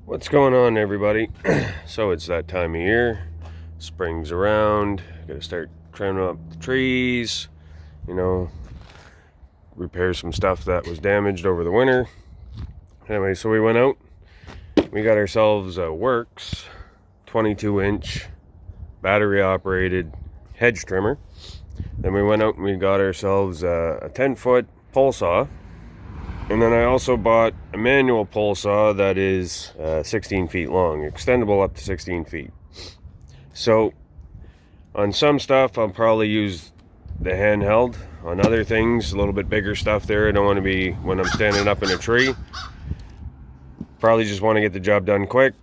What's going on, everybody? So it's that time of year. Spring's around. Gotta start trimming up the trees, repair some stuff that was damaged over the winter. Anyway, so we went out. We got ourselves a WORX 22-inch battery operated hedge trimmer. Then we went out and we got ourselves a 10-foot pole saw. And then I also bought a manual pole saw that is 16 feet long, extendable up to 16 feet. So on some stuff I'll probably use the handheld. On other things, a little bit bigger stuff there, I don't want to be, when I'm standing up in a tree, probably just want to get the job done quick.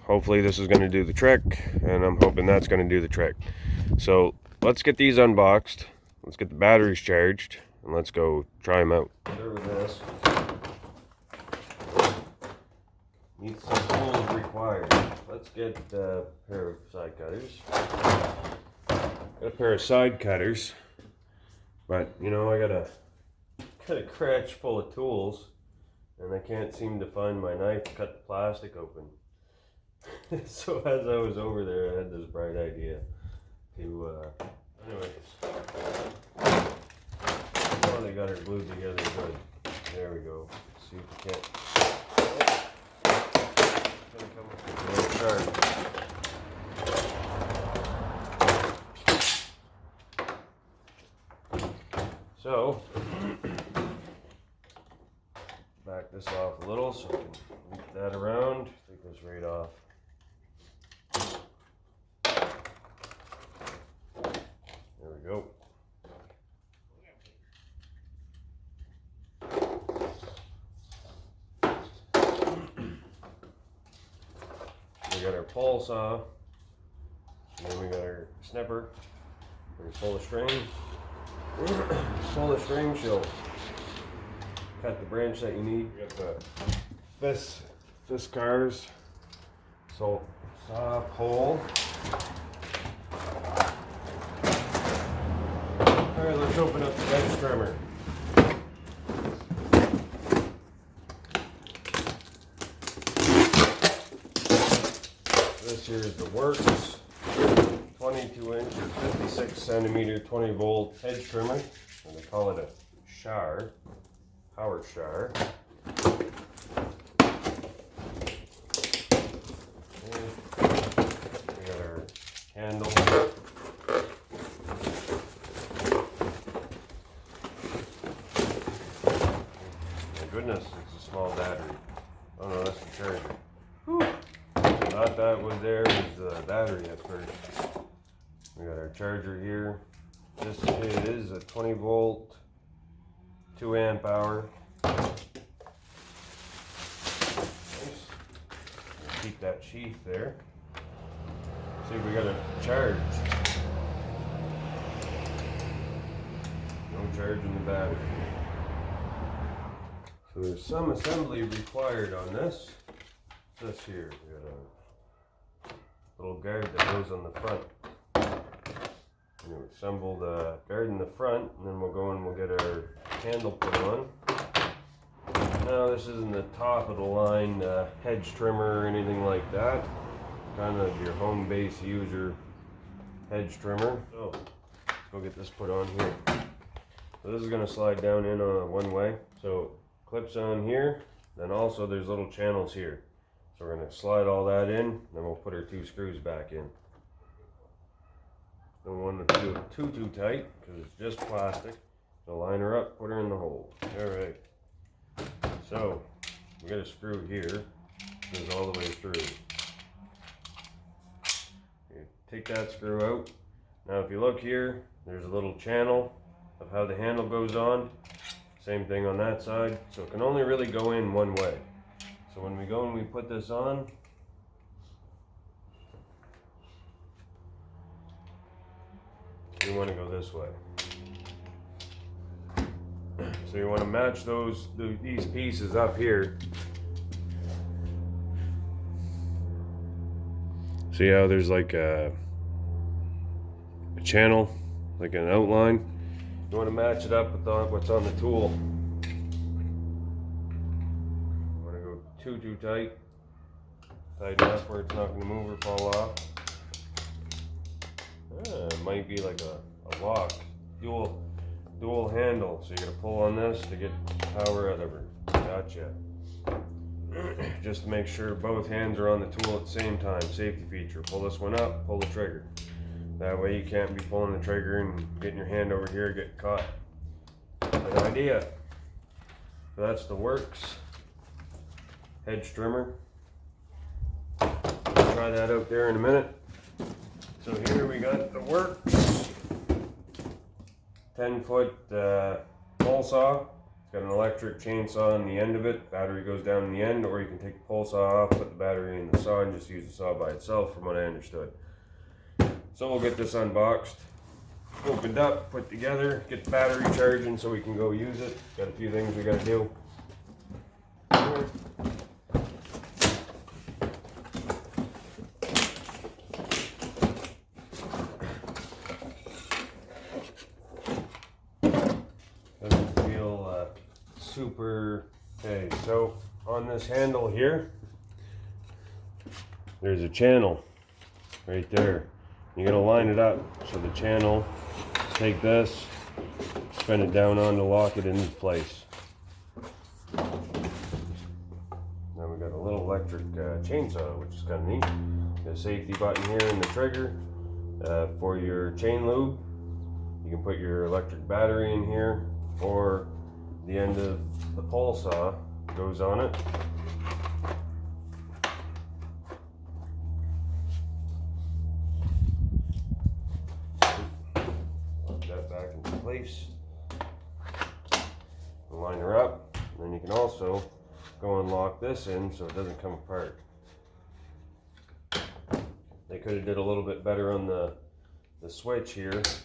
Hopefully this is going to do the trick, and I'm hoping that's going to do the trick. So let's get these unboxed, let's get the batteries charged, and let's go try them out. There with this. Needs some tools required. Let's get a pair of side cutters. Got a pair of side cutters, but I got a crutch full of tools, and I can't seem to find my knife to cut the plastic open. So as I was over there, I had this bright idea to, anyways. Oh, they got her glued together good. There we go. Let's see if we can't. So, back this off a little so I can loop that around, take this right off. There we go. We got our pole saw, and then we got our snipper. We pull the string. Pull the string, she'll cut the branch that you need. We got the Fiskars saw pole. Alright, let's open up the hedge trimmer. This here is the WORX 22-inch or 56-centimeter 20-volt hedge trimmer, and they call it a shower, power shower. And we got our handle. My goodness, it's a small battery. Oh no, that's the charger. Whew. Thought that was there was the battery at first. We got our charger here. This is a 20-volt, 2-amp hour. Nice. Keep that sheath there. See if we got a charge. No charge in the battery. So there's some assembly required on this. What's this here? We got a little guard that goes on the front. We'll assemble the guard in the front, and then we'll go and we'll get our handle put on. Now this isn't the top of the line hedge trimmer or anything like that. Kind of your home base user hedge trimmer. So let's go get this put on here. So this is going to slide down in one way. So clips on here, then also there's little channels here. So we're going to slide all that in, then we'll put our 2 screws back in. Don't want to do it too tight because it's just plastic. So line her up, put her in the hole. Alright. So we got a screw here. Goes all the way through. You take that screw out. Now if you look here, there's a little channel of how the handle goes on. Same thing on that side. So it can only really go in one way. So when we go and we put this on, you want to go this way. So you want to match these pieces up here. See how there's like a channel, like an outline? You want to match it up with what's on the tool. You want to go too tight. tight enough where it's not going to move or fall off. It might be like a lock, dual handle, so you got to pull on this to get power out of her. Gotcha. Just to make sure both hands are on the tool at the same time. Safety feature. Pull this one up, pull the trigger. That way you can't be pulling the trigger and getting your hand over here, get caught. Good idea. So that's the WORX Hedge trimmer. I'll try that out there in a minute. So here we got the WORX 10-foot pole saw. It's got an electric chainsaw on the end of it. Battery goes down in the end, or you can take the pole saw off, put the battery in the saw, and just use the saw by itself, from what I understood. So we'll get this unboxed, opened up, put together, get the battery charging so we can go use it. Got a few things we got to do. Doesn't feel super. Okay, so on this handle here, there's a channel right there. You're going to line it up so the channel, take this, spin it down on to lock it into place. Now we got a little electric chainsaw, which is kind of neat. Got a safety button here and the trigger for your chain lube. You can put your electric battery in here, or the end of the pole saw goes on it. Back into place, line her up, and then you can also go and lock this in so it doesn't come apart. They could have did a little bit better on the switch here. It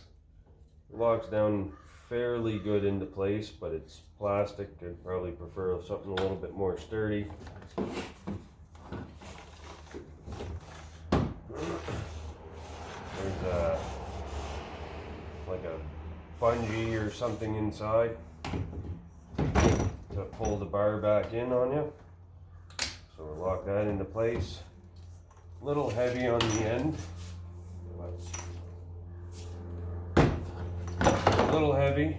locks down fairly good into place, but it's plastic. I'd probably prefer something a little bit more sturdy. There's like a bungee or something inside to pull the bar back in on you. So we'll lock that into place. A little heavy on the end. A little heavy.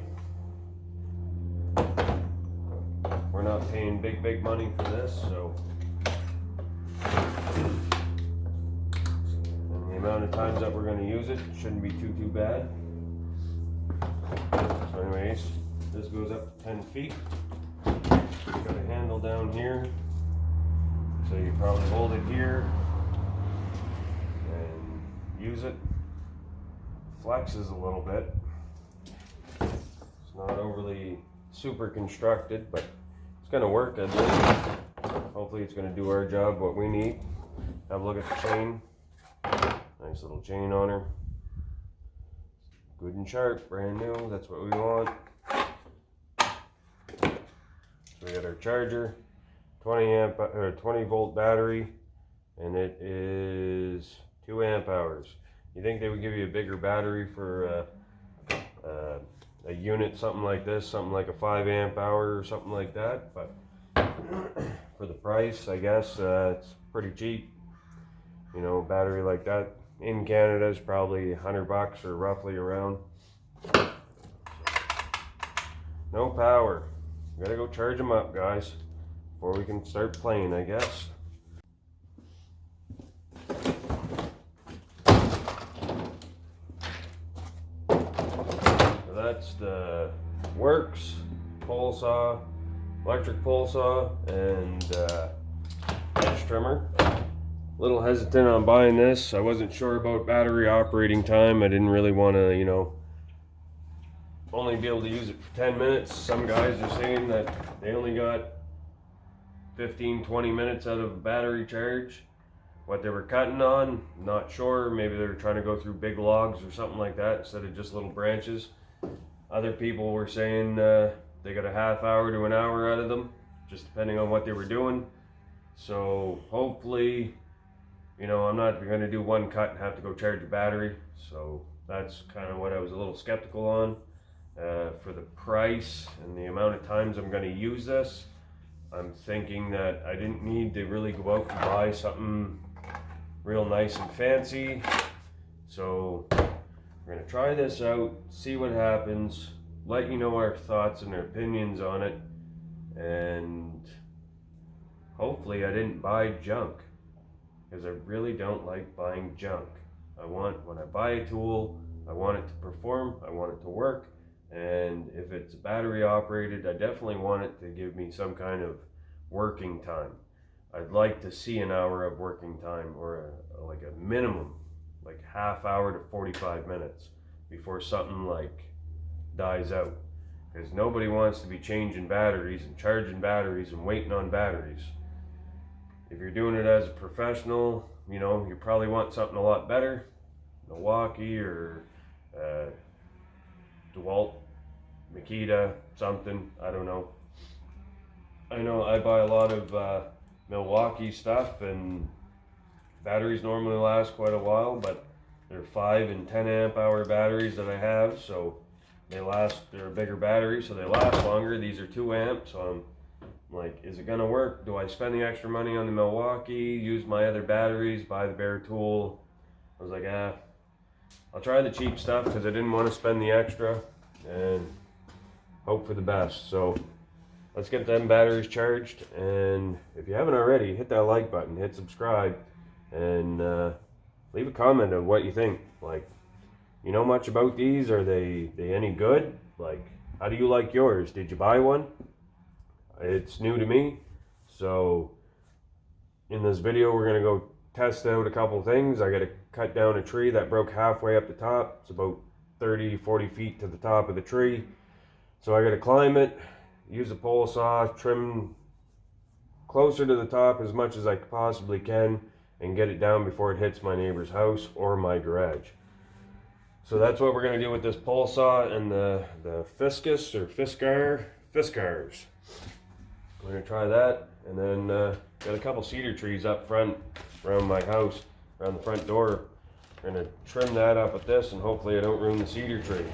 We're not paying big money for this, so. And the amount of times that we're going to use it shouldn't be too bad. So anyways, this goes up to 10 feet. Got a handle down here, so you probably hold it here and use it. Flexes a little bit. It's not overly super constructed, but it's going to work, I believe. Hopefully it's going to do our job, what we need. Have a look at the chain. Nice little chain on her. Good and sharp, brand new, that's what we want. So we got our charger, 20 volt battery, and it is 2 amp hours. You think they would give you a bigger battery for a unit, something like this, something like a 5 amp hour or something like that, but for the price, I guess it's pretty cheap. You know, a battery like that in Canada is probably $100 or roughly around. No power. We gotta go charge them up, guys, before we can start playing, I guess. So that's the WORX pole saw, electric pole saw, and edge trimmer. Little hesitant on buying this. I wasn't sure about battery operating time. I didn't really want to, you know, only be able to use it for 10 minutes. Some guys are saying that they only got 15-20 minutes out of a battery charge. What they were cutting on, not sure. Maybe they were trying to go through big logs or something like that instead of just little branches. Other people were saying they got a half hour to an hour out of them, just depending on what they were doing. So hopefully, you know, I'm not going to do one cut and have to go charge a battery. So that's kind of what I was a little skeptical on. For the price and the amount of times I'm going to use this, I'm thinking that I didn't need to really go out and buy something real nice and fancy. So we're gonna try this out, see what happens, let you know our thoughts and our opinions on it, and hopefully I didn't buy junk, because I really don't like buying junk. When I buy a tool, I want it to perform, I want it to work, and if it's battery operated, I definitely want it to give me some kind of working time. I'd like to see an hour of working time, or like a minimum, like half hour to 45 minutes before something like dies out. Because nobody wants to be changing batteries and charging batteries and waiting on batteries. If you're doing it as a professional, you know, you probably want something a lot better. Milwaukee or DeWalt, Makita, something, I don't know. I know I buy a lot of Milwaukee stuff, and batteries normally last quite a while, but they're 5 and 10 amp hour batteries that I have, so they're a bigger battery, so they last longer. These are 2 amps, so I'm like, is it gonna work? Do I spend the extra money on the Milwaukee, use my other batteries, buy the bare tool? I was like, I'll try the cheap stuff, because I didn't want to spend the extra and hope for the best. So let's get them batteries charged, and if you haven't already, hit that like button, hit subscribe, and leave a comment of what you think. Like, you know much about these? Are they any good? Like, how do you like yours? Did you buy one? It's new to me, so in this video we're gonna go test out a couple things. I gotta cut down a tree that broke halfway up the top. It's about 30-40 feet to the top of the tree, so I gotta climb it, use a pole saw, trim closer to the top as much as I possibly can, and get it down before it hits my neighbor's house or my garage. So that's what we're going to do with this pole saw and the Fiscus or Fiskars. We're going to try that, and then got a couple cedar trees up front around my house, around the front door. We're going to trim that up with this, and hopefully I don't ruin the cedar tree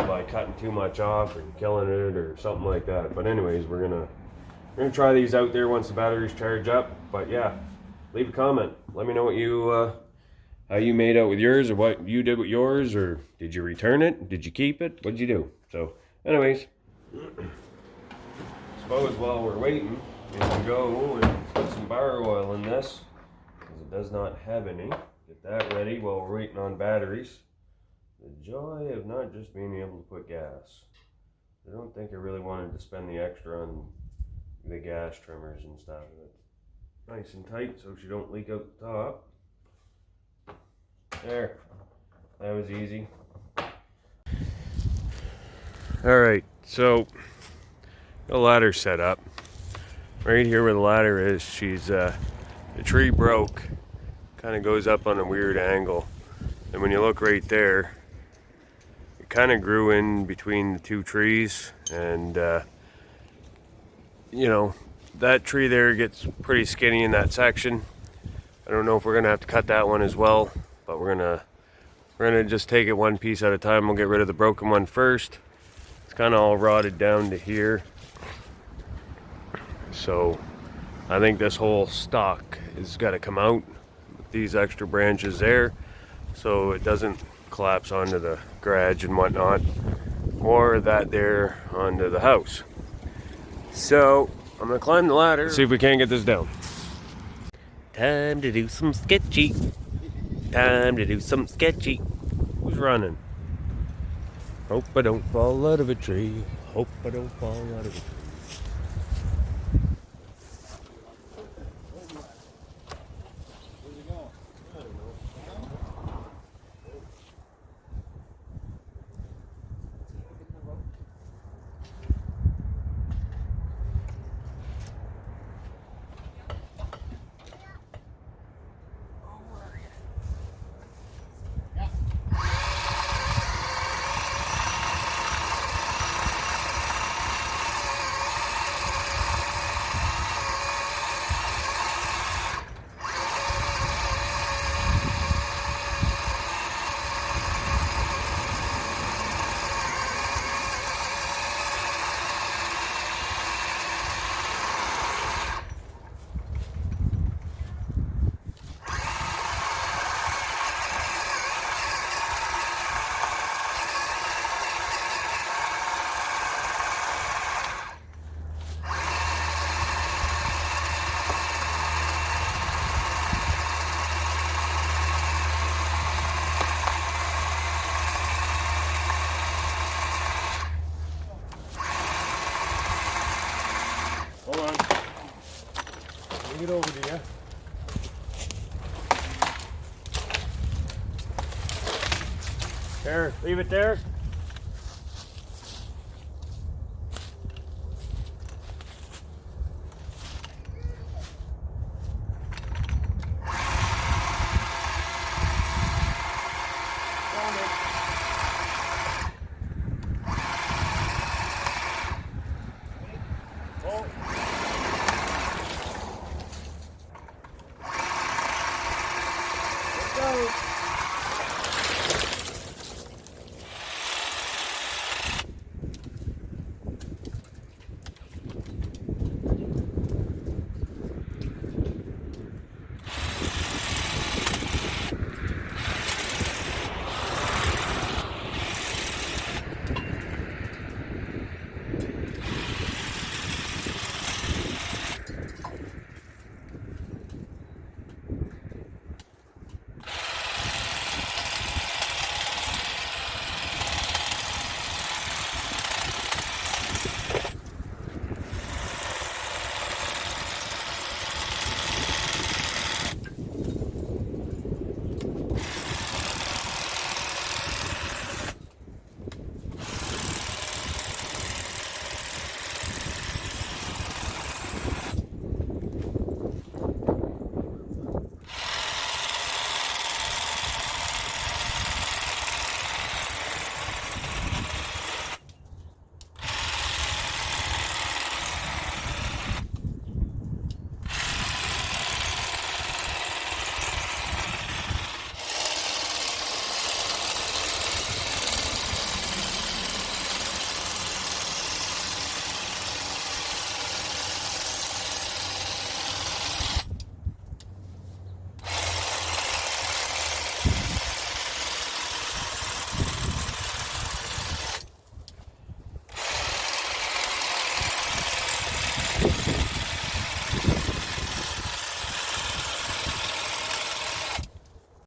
by cutting too much off or killing it or something like that. But anyways, we're gonna try these out there once the batteries charge up. But yeah, leave a comment. Let me know what you how you made out with yours, or what you did with yours, or did you return it? Did you keep it? What did you do? So anyways, suppose while we're waiting, we can go and put some bar oil in this, because it does not have any. Get that ready while we're waiting on batteries. The joy of not just being able to put gas. I don't think I really wanted to spend the extra on the gas trimmers and stuff. It's nice and tight so she don't leak out the top. There, that was easy. Alright, so the ladder set up. Right here where the ladder is, the tree broke. Kind of goes up on a weird angle. And when you look right there, kind of grew in between the 2 trees, and you know, that tree there gets pretty skinny in that section. I don't know if we're gonna have to cut that one as well, but we're gonna just take it one piece at a time. We'll get rid of the broken one first. It's kind of all rotted down to here, so I think this whole stalk is got to come out with these extra branches there, so it doesn't collapse onto the garage and whatnot, or that there onto the house. So I'm gonna climb the ladder, see if we can't get this down. Time to do some sketchy. Time to do some sketchy. Who's running? Hope I don't fall out of a tree. Hope I don't fall out of a tree. it over to you. There, leave it there. Go.